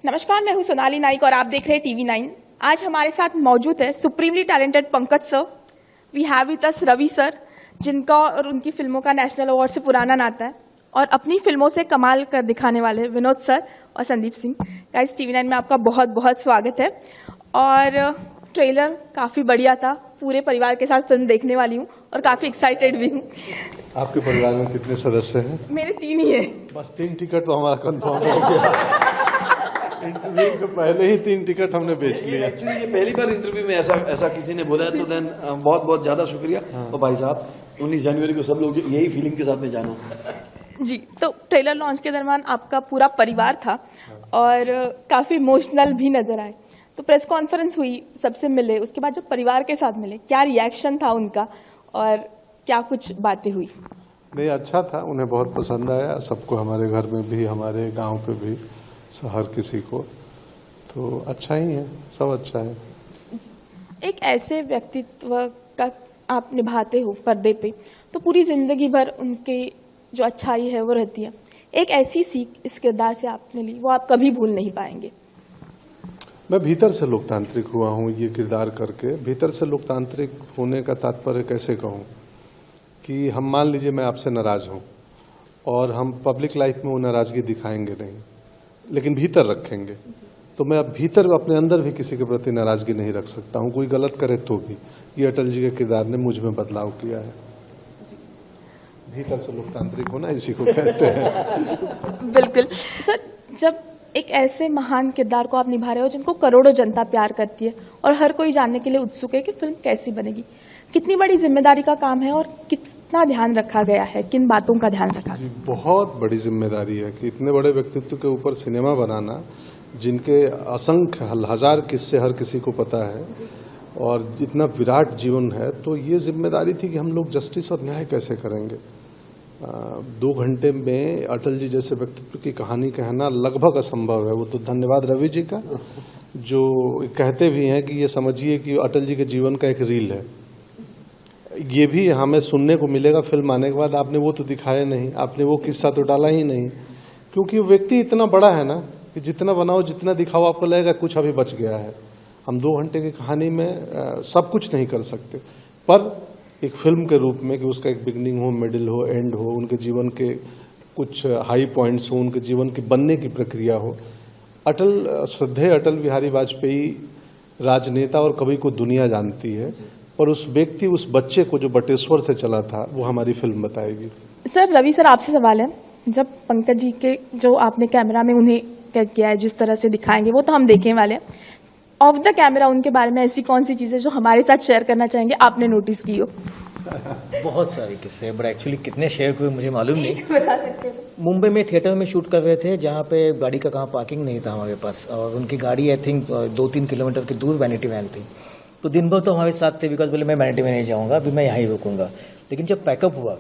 नमस्कार, मैं हूं सोनाली नाइक और आप देख रहे हैं टीवी 9। आज हमारे साथ मौजूद है supremely talented Pankaj sir. We have with us Ravi sir, जिनका और उनकी फिल्मों का नेशनल अवार्ड से पुराना नाता है और अपनी फिल्मों से कमाल कर दिखाने वाले विनोद सर और संदीप सिंह। गाइस, टीवी 9 में आपका बहुत बहुत स्वागत है। और ट्रेलर काफ़ी बढ़िया था, पूरे परिवार के साथ फिल्म देखने वाली हूँ और काफ़ी एक्साइटेड भी हूँ। आपके परिवार में कितने सदस्य हैं? मेरे 3 ही है। बस 3 टिकट तो हमारा कंफर्म हो गया। इंटरव्यू के पहले ही 3 टिकट हमने बेच लिए। एक्चुअली ये पहली बार इंटरव्यू में ऐसा किसी ने बोला है, तो देन बहुत बहुत ज़्यादा शुक्रिया। और भाई साहब 19 जनवरी को सब लोग यही फीलिंग के साथ में जाना जी। तो ट्रेलर लॉन्च के दरमियान आपका पूरा परिवार था और काफ़ी इमोशनल भी नजर आए। तो प्रेस कॉन्फ्रेंस हुई, सबसे मिले, उसके बाद जब परिवार के साथ मिले, क्या रिएक्शन था उनका और क्या कुछ बातें हुई? नहीं, अच्छा था, उन्हें बहुत पसंद आया सबको, हमारे घर में भी, हमारे गांव पे भी, हर किसी को। तो अच्छा ही है, सब अच्छा है। एक ऐसे व्यक्तित्व का आप निभाते हो पर्दे पे, तो पूरी जिंदगी भर उनकी जो अच्छाई है वो रहती है। एक ऐसी सीख इस किरदार से आपने ली, वो आप कभी भूल नहीं पाएंगे। मैं भीतर से लोकतांत्रिक हुआ हूँ ये किरदार करके। भीतर से लोकतांत्रिक होने का तात्पर्य कैसे कहूँ कि हम मान लीजिए मैं आपसे नाराज हूँ और हम पब्लिक लाइफ में वो नाराजगी दिखाएंगे नहीं, लेकिन भीतर रखेंगे। तो मैं अब भीतर अपने अंदर भी किसी के प्रति नाराजगी नहीं रख सकता हूँ, कोई गलत करे तो भी। ये अटल जी के किरदार ने मुझ में बदलाव किया है। भीतर से लोकतांत्रिक होना इसी को कहते हैं। बिल्कुल सर, जब एक ऐसे महान किरदार को आप निभा रहे हो जिनको करोड़ों जनता प्यार करती है और हर कोई जानने के लिए उत्सुक है कि फिल्म कैसी बनेगी, कितनी बड़ी जिम्मेदारी का काम है और कितना ध्यान रखा गया है, किन बातों का ध्यान रखा गया? बहुत बड़ी जिम्मेदारी है कि इतने बड़े व्यक्तित्व के ऊपर सिनेमा बनाना, जिनके असंख्य हजार किस्से हर किसी को पता है और इतना विराट जीवन है। तो ये जिम्मेदारी थी कि हम लोग जस्टिस और न्याय कैसे करेंगे। 2 घंटे में अटल जी जैसे व्यक्तित्व की कहानी कहना लगभग असंभव है। वो तो धन्यवाद रवि जी का, जो कहते भी हैं कि ये समझिए कि अटल जी के जीवन का एक रील है। ये भी हमें सुनने को मिलेगा फिल्म आने के बाद, आपने वो तो दिखाया नहीं, आपने वो किस्सा तो डाला ही नहीं, क्योंकि व्यक्ति इतना बड़ा है ना कि जितना बनाओ, जितना दिखाओ, आपको लगेगा कुछ अभी बच गया है। हम 2 घंटे की कहानी में सब कुछ नहीं कर सकते, पर एक फिल्म के रूप में कि उसका एक बिगनिंग हो, मिडिल हो, एंड हो, उनके जीवन के कुछ हाई पॉइंट्स हो, उनके जीवन की बनने की प्रक्रिया हो। श्रद्धेय अटल बिहारी वाजपेयी राजनेता और कवि को दुनिया जानती है, और उस व्यक्ति, उस बच्चे को जो बटेश्वर से चला था, वो हमारी फिल्म बताएगी। सर, रवि सर, आपसे सवाल है, जब पंकज जी के जो आपने कैमरा में उन्हें कैद किया है, जिस तरह से दिखाएंगे वो तो हम देखने वाले हैं, ऑफ द कैमरा उनके बारे में ऐसी कौन सी चीजें जो हमारे साथ शेयर करना चाहेंगे, आपने नोटिस की हो? बहुत सारे किस्से, बट एक्चुअली कितने शेयर हुए मुझे मालूम नहीं। बता सकते हैं? मुंबई में थिएटर में शूट कर रहे थे, जहाँ पे गाड़ी का कहाँ पार्किंग नहीं था हमारे पास, और उनकी गाड़ी आई थिंक 2-3 किलोमीटर की दूर वैनिटी वैन थी। तो दिन भर तो हमारे साथ थे, बिकॉज बोले मैं वैनिटी में नहीं जाऊँगा, अभी मैं यहाँ ही रुकूंगा। लेकिन जब पैकअप हुआ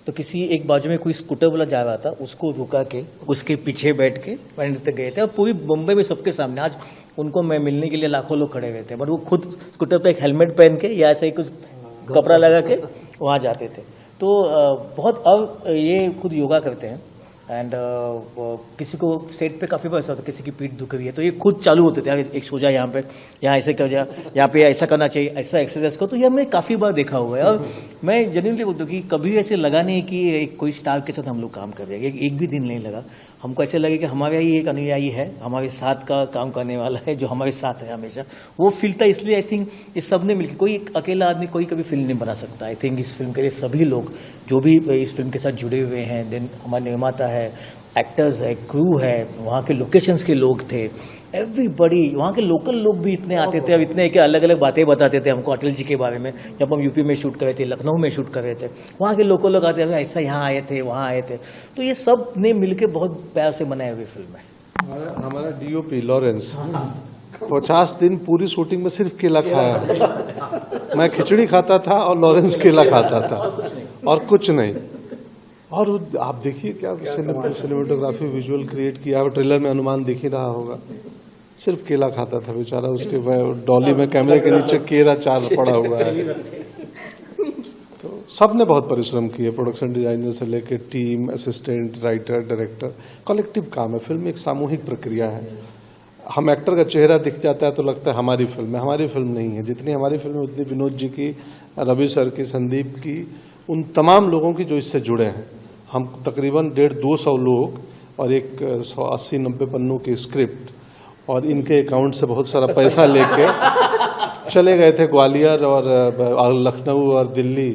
तो किसी एक बाजू में कोई स्कूटर वाला जा रहा था, उसको रुका के उसके पीछे बैठ के वैनिटी तक गए थे। और पूरी मुंबई में सबके सामने, आज उनको मैं मिलने के लिए लाखों लोग खड़े हुए थे, बट वो खुद स्कूटर पे एक हेलमेट पहन के या ऐसा ही कुछ कपड़ा लगा के वहाँ जाते थे। तो बहुत, अब ये खुद योगा करते हैं, एंड किसी को सेट पे काफ़ी बार ऐसा होता है, किसी की पीठ दुख रही है तो ये खुद चालू होते थे, यार एक सो जा, यहाँ पे, यहाँ ऐसे कर जा, यहाँ पे ऐसा करना चाहिए, ऐसा एक्सरसाइज करो। तो ये हमने काफ़ी बार देखा हुआ है, और मैं जेन्युइनली बोलता हूँ कि कभी ऐसे लगा नहीं कि कोई स्टार के साथ हम लोग काम कर रहे हैं, एक भी दिन नहीं लगा। हमको ऐसे लगे कि हमारे ही एक अनुयायी है, हमारे साथ का काम करने वाला है, जो हमारे साथ है हमेशा। वो फील था, इसलिए आई थिंक इस सब ने मिलकर, कोई अकेला आदमी कोई कभी फिल्म नहीं बना सकता। आई थिंक इस फिल्म के लिए सभी लोग जो भी इस फिल्म के साथ जुड़े हुए हैं, देन हमारे निर्माता है, एक्टर्स है, क्रू है, वहाँ के लोकेशंस के लोग थे, एवरीबडी, वहाँ के लोकल लोग भी इतने आते थे, अब इतने कि अलग अलग बातें बताते थे हमको अटल जी के बारे में। जब हम यूपी में शूट कर रहे थे, लखनऊ में शूट कर रहे थे, वहाँ के लोकल लोग आते थे, ऐसा यहाँ आए थे, वहाँ आए थे। तो ये सब ने मिलकर बहुत प्यार से बनाई हुई फिल्म है। हमारा DOP लॉरेंस 50 दिन पूरी शूटिंग में सिर्फ केला खाया। मैं खिचड़ी खाता था और लॉरेंस केला खाता था, और कुछ नहीं। और आप देखिए क्या सिनेमेटोग्राफी, विजुअल क्रिएट किया, ट्रेलर में अनुमान दिख ही रहा होगा। सिर्फ केला खाता था बेचारा, उसके डॉली में कैमरे के नीचे केला 4 पड़ा हुआ है। तो सब ने बहुत परिश्रम किए, प्रोडक्शन डिजाइनर से लेकर team, assistant, writer, director, collective काम है। फिल्म एक सामूहिक प्रक्रिया है। हम एक्टर का चेहरा दिख जाता है तो लगता है हमारी फिल्म है। हमारी फिल्म नहीं है। जितनी हमारी फिल्म है उतनी विनोद जी की, रवि सर की, संदीप की, उन तमाम लोगों की जो इससे जुड़े हैं। हम तकरीबन 150-200 लोग और एक 180-90 पन्नों की स्क्रिप्ट और इनके अकाउंट से बहुत सारा पैसा लेके चले गए थे ग्वालियर और लखनऊ और दिल्ली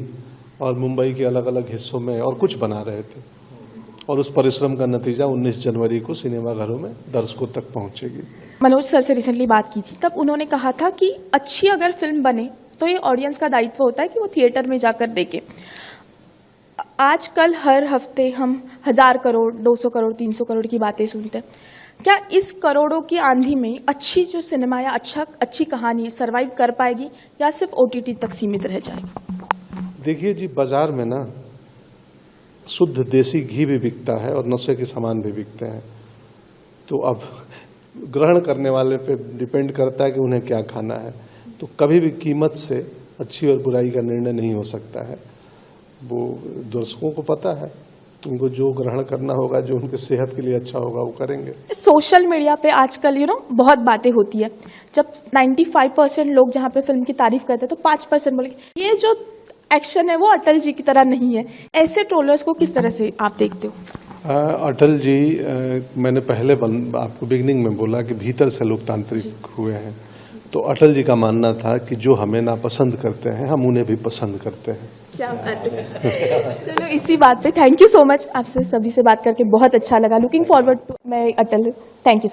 और मुंबई के अलग अलग हिस्सों में और कुछ बना रहे थे। और उस परिश्रम का नतीजा 19 जनवरी को सिनेमाघरों में दर्शकों तक पहुंचेगी। मनोज सर से रिसेंटली बात की थी, तब उन्होंने कहा था कि अच्छी अगर फिल्म बने तो ये ऑडियंस का दायित्व होता है कि वो थिएटर में जाकर देखे। आजकल हर हफ्ते हम 1000 करोड़, 200 करोड़, 300 करोड़ की बातें सुनते हैं। क्या इस करोड़ों की आंधी में अच्छी जो सिनेमा या अच्छी कहानी सर्वाइव कर पाएगी या सिर्फ OTT तक सीमित रह जाएगी? देखिए जी, बाजार में ना शुद्ध देसी घी भी बिकता है और नशे के सामान भी बिकते हैं। तो अब ग्रहण करने वाले पे डिपेंड करता है कि उन्हें क्या खाना है। तो कभी भी कीमत से अच्छी और बुराई का निर्णय नहीं हो सकता है। वो दर्शकों को पता है, उनको जो ग्रहण करना होगा, जो उनके सेहत के लिए अच्छा होगा वो करेंगे। सोशल मीडिया पे आजकल बहुत बातें होती है। जब 95% लोग जहाँ पे फिल्म की तारीफ करते हैं तो 5% बोलेंगे ये जो एक्शन है वो अटल जी की तरह नहीं है। ऐसे ट्रोलर्स को किस तरह से आप देखते हो? अटल जी, मैंने पहले आपको बिगनिंग में बोला कि भीतर से लोकतांत्रिक हुए हैं। तो अटल जी का मानना था कि जो हमें नापसंद करते हैं हम उन्हें भी पसंद करते हैं। क्या बात है। चलो इसी बात पे थैंक यू सो मच। आपसे सभी से बात करके बहुत अच्छा लगा। लुकिंग फॉरवर्ड टू मैं अटल। Thank you.